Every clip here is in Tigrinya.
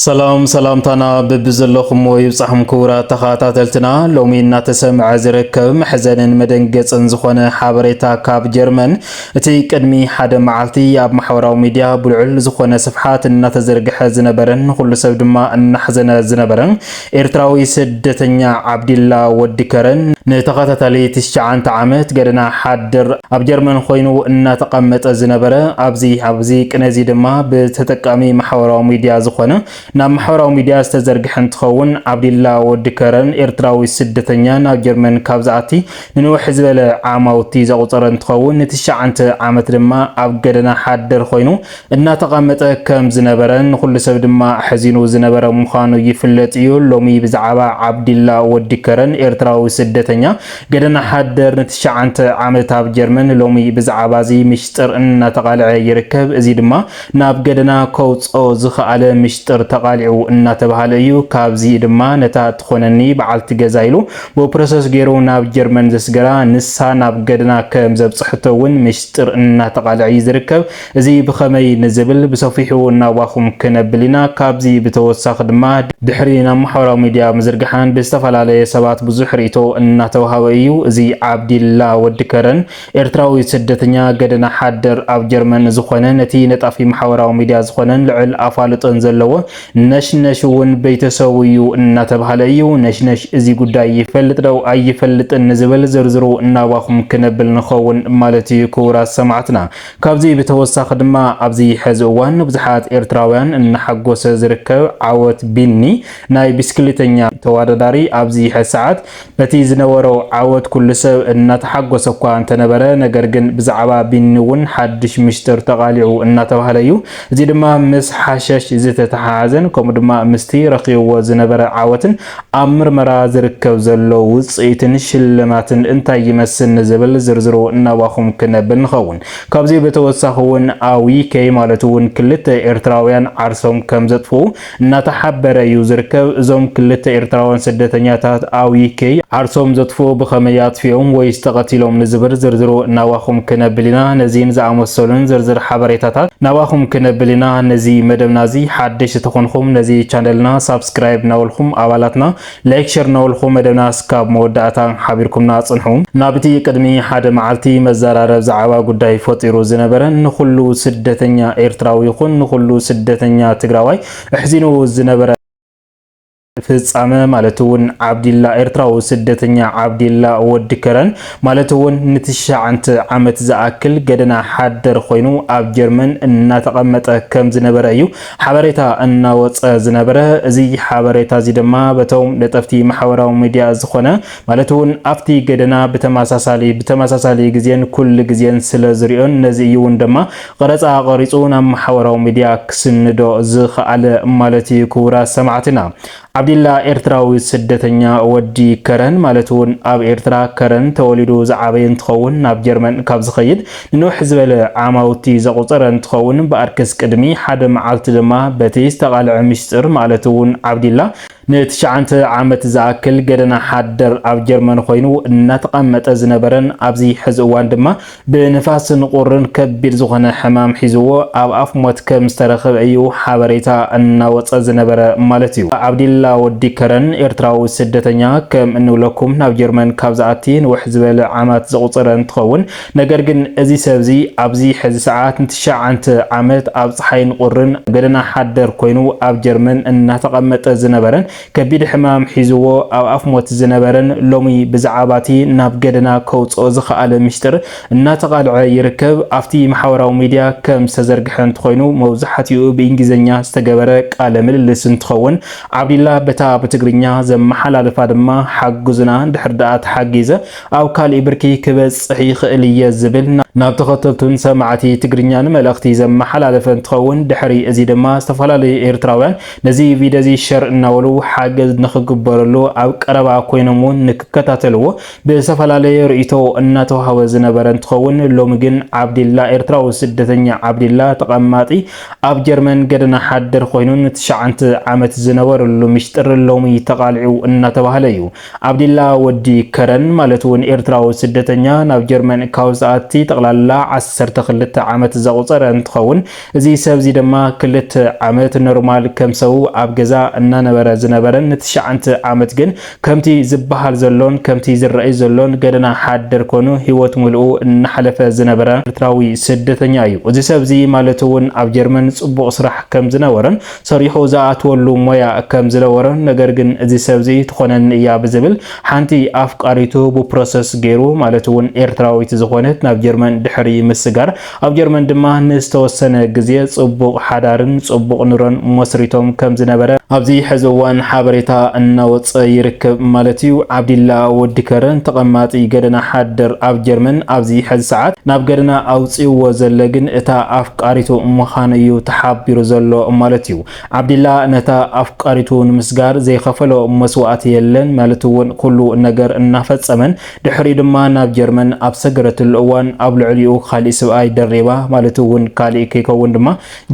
ሰላምታና በብዘለኹም ወይብጻሕም ክቡራት ተኸታተልትና ሎሚ እናተሰምዐ ዝርከብ መሕዘንን መደንገጽን ዝኾነ ሓበሬታ ካብ ጀርመን እቲ ቅድሚ ሓደ መዓልቲ ኣብ ማሕበራዊ ሚድያ ብልዑል ዝኾነ ስፍሓት እናተዘርግሐ ዝነበረን ኩሉ ሰብ ድማ እናሕዘነ ዝነበረን ኤርትራዊ ስደተኛ ዓብዲላ ወዲከረን ንተኸታታሊ 9 ዓመት ገደና ሓድር ኣብ ጀርመን ኮይኑ እናተቐመጠ ዝነበረ ኣብዚ ቅነዚ ድማ ብተጠቃሚ ማሕበራዊ ሚድያ ዝኾነ ናብ ማሕበራዊ ሚድያ ዝተዘርግሐ እንትኸውን ዓብዲላ ወዲከረን ኤርትራዊ ስደተኛ ናብ ጀርመን ካብ ዝኣቲ ንንውሕ ዝበለ ዓማውቲ ዘቁፀረ እንትኸውን ን9 ዓመት ድማ ኣብ ገደና ሓድር ኮይኑ እናተቐመጠ ከም ዝነበረን ኩሉ ሰብ ድማ ሕዚኑ ዝነበረ ምዃኑ ይፍለጥ እዩ። ሎሚ ብዛዕባ ዓብዲላ ወዲከረን ኤርትራዊ ስደተኛ ገደና ሓድር ን9 ዓመት ኣብ ጀርመን ሎሚ ብዛዕባ እዚ ምስጢር እናተቃልዐ ይርከብ። እዚ ድማ ናብ ገደና ከውፅኦ ዝኽኣለ ምስጢር ተቃሊዑ እናተባሃለ እዩ። ካብዚ ድማ ነታ ትኾነኒ በዓልቲ ገዛ ኢሉ ብፕሮሰስ ገይሩ ናብ ጀርመን ዘስገራ ንሳ ናብ ገደና ከም ዘብጽሕተውን ምስጢር እናተቃልዐ ዝርከብ። እዚ ብኸመይ ንዝብል ብሰፊሑ እናዋኹም ክነብልና ካብዚ ብተወሳኺ ድማ ድሕሪ ናብ ማሕበራዊ ሚድያ ምዝርግሓን ብዝተፈላለየ ሰባት ብዙሕ ርእቶ እናተዋሃበ እዩ። እዚ ዓብዲላ ወዲከረን ኤርትራዊ ስደተኛ ገደና ሓድር ኣብ ጀርመን ዝኾነ ነቲ ነጣፊ ማሕበራዊ ሚድያ ዝኾነን ልዕል ኣፋልጦን ዘለዎ ነሽነሽውን ቤተሰቡ እዩ እናተባሃለ እዩ። ነሽነሽ እዚ ጉዳይ ይፈልጥ ደው ኣይፈልጥን ንዝብል ዝርዝሩ እናዋኹም ክነብል ንኸውን ማለት እዩ። ክቡራት ሰማዕትና ካብዚ ብተወሳኺ ድማ ኣብዚ ሕዚ እዋን ብዙሓት ኤርትራውያን እናሓጎሰ ዝርከብ ዓወት ቢኒ ናይ ብስክሌተኛ ተወዳዳሪ ኣብዚ ሕዚ ሰዓት በቲ ዝነበሮ ዓወት ኩሉ ሰብ እናተሓጎሰ እኳ እንተነበረ ነገር ግን ብዛዕባ ቢኒ እውን ሓድሽ ምስጢር ተቃሊዑ እናተባሃለ እዩ። እዚ ድማ ምስ ሓሸሽ ዝተተሓሓዘን ከምኡ ድማ ምስቲ ረኺብዎ ዝነበረ ዓወትን ኣብ ምርመራ ዝርከብ ዘሎ ውፅኢትን ሽልማትን እንታይ ይመስል ንዝብል ዝርዝሩ እናዋኹም ክነብል ንኸውን። ካብዚ በተወሳኺ እውን ኣዊኬ ማለት እውን ክልተ ኤርትራውያን ዓርሶም ከም ዘጥፍኡ እናተሓበረ እዩ ዝርከብ። እዞም ክልተ ኤርትራውያን ስደተኛታት ኣዊኬ ዓርሶም ዘጥፍኡ ብኸመይ ኣጥፊኦም ወይ ዝተቐቲሎም ንዝብል ዝርዝሩ እናዋኹም ክነብል ኢና። ነዚን ዝኣመሰሉን ዝርዝር ሓበሬታታት ናዋኹም ክነብል ኢና። ነዚ መደብና እዚ ሓድሽ ተኾንኩም ነዚ ቻነልና ሳብስክራይብ ናውልኩም ኣባላትና ላይክ ሼር ናውልኩም መደብና እስካብ መወዳእታ ሓቢርኩምና ጽንሑ። ናብቲ ቅድሚ ሓደ መዓልቲ መዘራረብ ዛዕባ ጉዳይ ፈጢሩ ዝነበረ ንኩሉ ስደተኛ ኤርትራዊ ይኹን ንኩሉ ስደተኛ ትግራዋይ እሕዚኑ ዝነበረ ፍጻመ ማለት እውን ዓብዲላ ኤርትራዊ ስደተኛ ዓብዲላ ወዲከረን ማለት እውን ን9 ዓመት ዝኣክል ገደና ሓድር ኮይኑ ኣብ ጀርመን እናተቐመጠ ከም ዝነበረ እዩ ሓበሬታ እናወፀ ዝነበረ። እዚ ሓበሬታ እዚ ድማ በቶም ነጠፍቲ ማሕበራዊ ሚድያ ዝኾነ ማለት እውን ኣብቲ ገደና ብተመሳሳሊ ግዜን ኩሉ ግዜን ስለ ዝሪኦን ነዚ እውን ድማ ቀረፃ ቀሪፁ ናብ ማሕበራዊ ሚድያ ክስንዶ ዝኽኣለ ማለት እዩ። ክቡራት ሰማዕትና ዓብዲላ ኤርትራዊ ስደተኛ ወዲከረን ማለት እውን ኣብ ኤርትራ ከረን ተወሊዱ ዝዓበየ እንትኸውን ናብ ጀርመን ካብ ዝኸይድ ንንውሕ ዝበለ ዓማውቲ ዘቁፀረ እንትኸውን በኣርከስ ቅድሚ ሓደ መዓልቲ ድማ በቲ ዝተቃልዐ ምስጢር ማለት እውን ዓብዲላ ን9 ዓመት ዝኣክል ገደና ሓድር ኣብ ጀርመን ኮይኑ እናተቐመጠ ዝነበረን ኣብዚ ሕዚ እዋን ድማ ብንፋስን ቁርን ከቢድ ዝኾነ ሕማም ሒዝዎ ኣብ ኣፍ ሞት ከም ዝተረኸበ እዩ ሓበሬታ እናወፀ ዝነበረ ማለት እዩ። ዓብዲላ ወዲከረን ኤርትራዊ ስደተኛ ከም እንብለኩም ናብ ጀርመን ካብ ዝኣቲ ንውሕ ዝበለ ዓመት ዘቁፀረ እንትኸውን ነገር ግን እዚ ሰብዚ ኣብዚ ሕዚ ሰዓት ን9 ዓመት ኣብ ፀሓይን ቁርን ገደና ሓድር ኮይኑ ኣብ ጀርመን እናተቐመጠ ዝነበረን ከቢድ ሕማም ሒዝዎ ኣብ ኣፍ ሞት ዝነበረን ሎሚ ብዛዕባቲ ናብ ገደና ከውፅኦ ዝኽኣለ ምስጢር እናተቃልዐ ይርከብ። ኣብቲ ማሕበራዊ ሚድያ ከም ዝተዘርግሐ እንትኮይኑ መብዛሕትኡ ብእንግሊዝኛ ዝተገበረ ቃለ ምልልስ እንትኸውን ዓብዲላ በታ ብትግርኛ ዘመሓላልፋ ድማ ሓጉዝና ድሕር ዳኣ ተሓጊዘ ኣብ ካሊእ ብርኪ ክበፅሕ ይኽእል እየ ዝብል ናብ ተኸተልቱን ሰማዕቲ ትግርኛን መልእኽቲ ዘመሓላለፈ እንትኸውን ድሕሪ እዚ ድማ ዝተፈላለዩ ኤርትራውያን ነዚ ቪድዮ እዚ ሸር እናበሉ ሓገዝ ንኽግበረሉ ኣብ ቀረባ ኮይኖም ንክከታተልዎ ብዝተፈላለየ ርእይቶ እናተዋሃበ ዝነበረ እንትኸውን ሎሚ ግን ዓብዲላ ኤርትራዊ ስደተኛ ዓብዲላ ተቐማጢ ኣብ ጀርመን ገደና ሓድር ኮይኑ ን9 ዓመት ዝነበረሉ ምስጢር ሎሚ ተቃልዑ እናተባሃለ እዩ። ዓብዲላ ወዲከረን ማለት እውን ኤርትራዊ ስደተኛ ናብ ጀርመን ካብ ዝኣቲ ብጠቕላላ 12 ዓመት ዘቁፀረ እንትኸውን እዚ ሰብ እዚ ድማ 2 ዓመት ኖርማል ከም ሰው ኣብ ገዛ እናነበረ ዝነበረን 9 ዓመት ግን ከምቲ ዝበሃል ዘሎን ከምቲ ዝረአይ ዘሎን ገደና ሓደር ኮኑ ህይወት ሙሉኡ እናሐለፈ ዝነበረ ኤርትራዊ ስደተኛ እዩ። እዚ ሰብ እዚ ማለት እውን ኣብ ጀርመን ጽቡቕ ስራሕ ከም ዝነበረን ሰሪሑ ዝኣትወሉ ሞያ ከም ዝነበረን ነገር ግን እዚ ሰብ እዚ ትኾነን እያ ብዝብል ሓንቲ ኣፍቃሪቱ ብፕሮሰስ ገይሩ ማለት እውን ኤርትራዊት ዝኾነት ናብ ጀርመን ድሕሪ ምስጋር ኣብ ጀርመን ድማ ንዝተወሰነ ግዜ ጽቡቕ ሓዳርን ጽቡቕ ኑሮን መስሪቶም ከም ዝነበረ ኣብዚ ሕዚ እዋን ሓበሬታ እናወፀ ይርከብ ማለት እዩ። ዓብድላ ወዲከረን ተቐማጢ ገደና ሓደር ኣብ ጀርመን ኣብዚ ሕዚ ሰዓት ናብ ገደና ኣውፂዎ ዘለ ግን እታ ኣፍቃሪቱ ምዃኑ እዩ ተሓቢሩ ዘሎ ማለት እዩ። ዓብድላ ነታ ኣፍቃሪቱ ንምስጋር ዘይከፈሎ መስዋዕት የለን ማለት እውን ኩሉ ነገር እናፈጸመን ድሕሪ ድማ ናብ ጀርመን ኣብ ሰገረትሉ እዋን ኣብ ልዕሊኡ ካልእ ሰብኣይ ደሪባ ማለት እውን ካልእ ከይከውን ድማ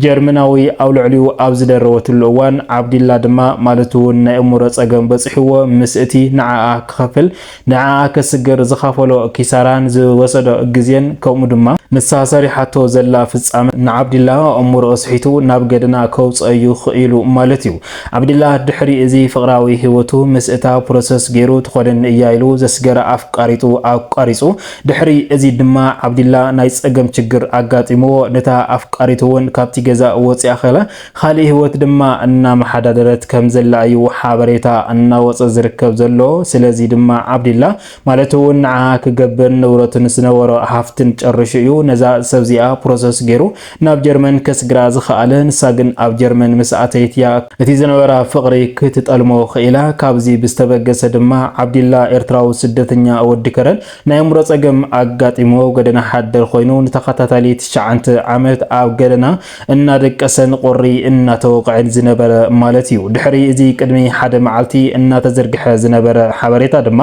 ጀርመናዊ ኣብ ልዕሊኡ ኣብ ዝደረወትሉ እዋን ዓብድላ ድማ ማለት እውን ናይ እምሮ ፀገም በፅሕዎ ምስእቲ ንዓኣ ክኸፍል ንዓኣ ከስግር ዝኸፈሎ ኪሳራን ዝወሰዶ ግዜን ከምኡ ድማ ንሳ ሰሪሓቶ ዘላ ፍጻመ ንዓብድላ እምሮ ስሒቱ ናብ ገደና ከውፀዩ ክኢሉ ማለት እዩ። ዓብድላ ድሕሪ እዚ ፍቅራዊ ህይወቱ ምስእታ ፕሮሰስ ገይሩ ትኾነን እያ ኢሉ ዘስገረ ኣፍቃሪጡ ኣቋሪፁ ድሕሪ እዚ ድማ ዓብድላ ናይ ፀገም ችግር ኣጋጢምዎ ነታ ኣፍቃሪቱ እውን ካብቲ ገዛ ወፂኣ ኸለ ካልእ ህይወት ድማ እናመሓዳደረት ከም ዘላ እዩ ሓበሬታ እናወፀ ዝርከብ ዘሎ። ስለዚ ድማ ዓብድላ ማለት እውን ንዓኣ ክገብር ንብረቱን ዝነበሮ ሃፍትን ጨርሹ እዩ ነዛ ሰብዚኣ ፕሮሰስ ገይሩ ናብ ጀርመን ከስግራ ዝኸኣለ ንሳ ግን ኣብ ጀርመን ምስ ኣተይትያ እቲ ዝነበራ ፍቅሪ ክትጠልሞ ክኢላ ካብዚ ብዝተበገሰ ድማ ዓብድላ ኤርትራዊ ስደተኛ ወዲከረን ናይ እምሮ ፀገም ኣጋጢሞ ገደና ሓደር ኮይኑ ንተኸታታሊ 9 ዓመት ኣብ ገደና እናደቀሰን ቁሪ እናተወቅዕን ዝነበረ ማለት እዩ። ድሕሪ እዚ ቅድሚ ሓደ መዓልቲ እናተዘርግሐ ዝነበረ ሓበሬታ ድማ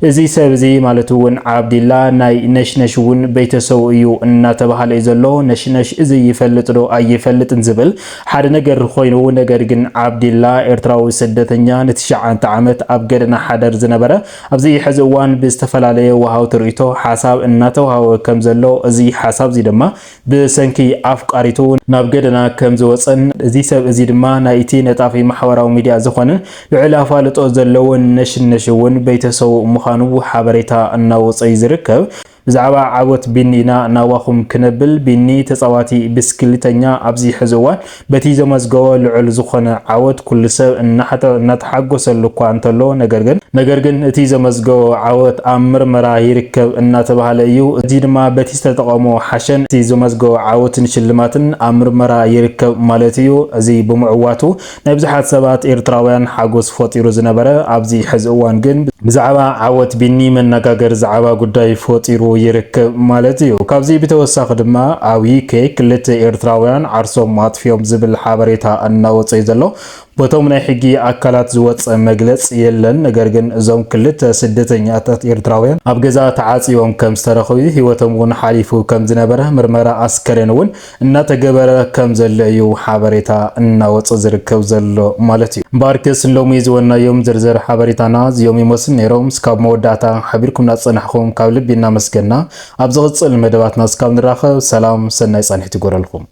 እዚ ሰብ እዚ ማለት እውን ዓብድላ ናይ ነሽነሽ እውን ቤተሰቡ እዩ እናተባሃለ ዘሎ ነሽነሽ እዚ ይፈልጥ ዶ ኣይፈልጥን ዝብል ሓደ ነገር ኮይኑ ነገር ግን ዓብድላ ኤርትራዊ ስደተኛ ን9 ዓመት ኣብ ገደና ሓደር ዝነበረ ኣብዚ ሕዚ እዋን ብዝተፈላለየ ወሃውቲ ርእይቶ ሓሳብ እናተወሃወ ከም ዘሎ እዚ ሓሳብ እዚ ድማ ብሰንኪ ኣፍቃሪቱ ናብ ገደና ከም ዝወፀን እዚ ሰብ እዚ ድማ ናይቲ ነጣፊ ማሕበራዊ ሚድያ ዝኾነ ልዕል ኣፋልጦ ዘለዎን ነሽነሽ እውን ቤተሰቡ ምዃኑ ሓበሬታ እናወፀ ዝርከብ። ብዛዕባ ዓወት ቢኒና ናዋኹም ክንብል ቢኒ ተፃዋቲ ብስክሊተኛ ኣብዚ ሕዚ እዋን በቲ ዘመዝገቦ ልዑል ዝኾነ ዓወት ኩሉ ሰብ እናተሓጎሰሉ እኳ እንተሎ ነገር ግን እቲ ዘመዝገቦ ዓወት ኣብ ምርመራ ይርከብ እናተባሃለ እዩ። እዚ ድማ በቲ ዝተጠቐሞ ሓሸን እቲ ዘመዝገቦ ዓወትን ሽልማትን ኣብ ምርመራ ይርከብ ማለት እዩ። እዚ ብምዕዋቱ ናይ ብዙሓት ሰባት ኤርትራውያን ሓጎስ ፈጢሩ ዝነበረ ኣብዚ ሕዚ እዋን ግን ብዛዕባ ዓወት ቢኒ መነጋገር ዛዕባ ጉዳይ ፈጢሩ ይርከብ ማለት እዩ። ካብዚ ብተወሳኺ ድማ ኣብ ዩኬ 2 ኤርትራውያን ዓርሶም ኣጥፍዮም ዝብል ሓበሬታ እናወፀ ዘሎ በቶም ናይ ሕጊ ኣካላት ዝወፀ መግለጽ የለን። ነገር ግን እዞም 2 ስደተኛታት ኤርትራውያን ኣብ ገዛ ተዓጽዮም ከም ዝተረኸቡ ህይወቶም እውን ሓሊፉ ከም ዝነበረ ምርመራ ኣስከሬን እውን እናተገበረ ከም ዘሎ እዩ ሓበሬታ እናወፀ ዝርከብ ዘሎ ማለት እዩ። ባርክስ ሎሚ ዝወናዮም ዝርዝር ሓበሬታና እዚኦም ይመስል ነይሮም። እስካብ መወዳእታ ሓቢርኩምና ፀናሕኩም ካብ ልቢ እናመስገና ኣብ ዝቕፅል መደባትና እስካብ ንራኸብ ሰላም ሰናይ ጸኒሕቲ ይጎረልኩም።